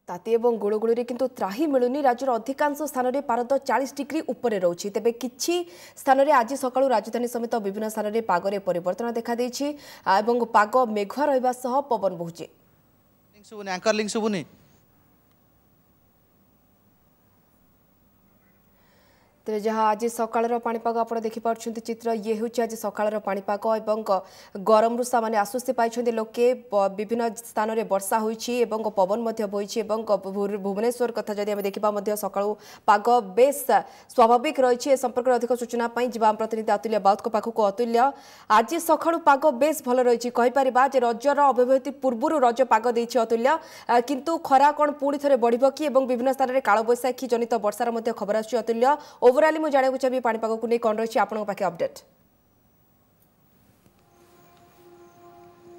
ताती और गुड़गुड़ी किंतु त्राही मिलूनी राज्यर अधिकांश स्थान में पारद 40 डिग्री उपर रही तेज कि स्थान में आज सका राजधानी समेत विभिन्न स्थान में पागरे परिवर्तन देखा पाग मेघुआ रहा पवन बहुचे। तेज जहाँ आज सकाळ पाणीपाग आप देखिपुं चित्र ये हूँ आज सकाळ पाणीपाग और गरम सामान्य आश्वस्ति पाई लोके विभिन्न स्थान में वर्षा होती पवन बोई भुवनेश्वर कथा जदि देखा सका पाग बेस स्वाभाविक रही संपर्क में अधिक सूचना जाम प्रतिनिधि अतुल्य बाउत पाखक अतुल्य आज सका पाग बेस भल रही कहीपर रजर अव्यवहित पूर्व रज पाग देती अतुल्य किंतु खरा कौन पुणी थे बढ़ कि विभिन्न स्थान में कालबैशाखी जनित वर्षार खबर आसुची अतुल्य ओवरऑल मुझे जानना चाहिए पाणीपाग को नहीं कौन रही आपके पाखे अपडेट।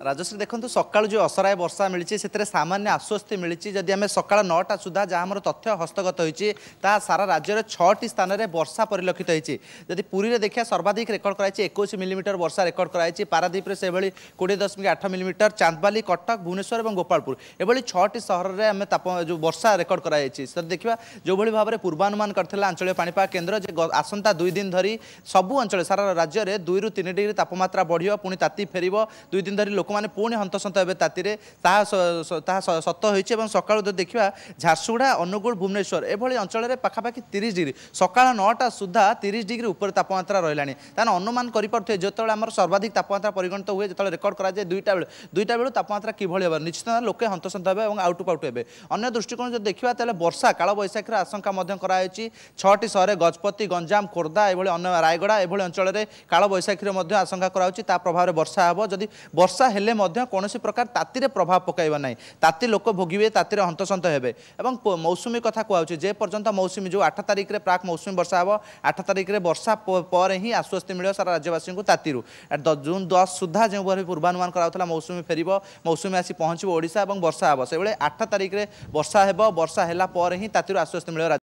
राजश्री देखो सका जो असराय वर्षा मिली से सामान्य आश्वस्ति मिली जदि आम सका 9टा सुधा जहाँ आम तथ्य हस्तगत होती सारा राज्य में 6टी स्थान में वर्षा परिलक्षित होती जदि पुरी में देखिए सर्वाधिक रेकर्ड कराई 21 मिलीमीटर वर्षा रेकर्ड कराई पारादीप से 20.8 मिलीमीटर चांदबाली कटक भुवनेश्वर और गोपालपुर एभली 6टी सहर में आम जो वर्षा रेकर्ड कराई देखा जो भाव में पूर्वानुमान करथिला आंचलिक पाणीपाग केन्द्र आसंता 2 दिन धरी सबू अंचल सारा राज्य में 2 ରୁ 3 डिग्री तापमात्रा बढ़ियो पुणी ताती फेर 2 दिन धरी लोक मैंने पुणी हंतसंत हे ताती सत हो सका देखा झारसुगुड़ा अनुगुल भुवनेश्वर एभली अंचल में पाखापाखि 30 डिग्री सका 9टा सुधा 30 डिग्री उपर तापमात्रा रही अनुमान करें जो आम सर्वाधिक तापमात्रा परिगणित हुए जो रेकर्ड कराए 2टा बेलू तापमात्रा किभली हे निश्चित लोके हंतसंत हे और आउटु पाउटु हे अन्य दृष्टिकोण जो देखा वर्षा कालबैशाखी आशंका 6टी सहर गजपति गंजाम खोर्धा एभली अन्य रायगड़ा एभली अंचल में कालबैशाखी आशंका करा प्रभाव में वर्षा हे जदि वर्षा हेले कौन प्रकार ताती प्रभाव पकड़ा ना ताती लोक भोगे ताती हंतसंत हे मौसुमी कथा कहूँ जे पर्यंत मौसुमी जो 8 तारिख में प्राक मौसुमी वर्षा हे 8 तारिख में वर्षा पर ही आश्वस्ति मिले सारा राज्यवासी को ताती जून 10 सुधा जो पूर्वानुमान करा मौसुमी फेर मौसुमी आसी पहुँच ओडिशा और वर्षा हे से 8 तारिख में वर्षा हे वर्षा है ही ताती आश्वस्ति मिले।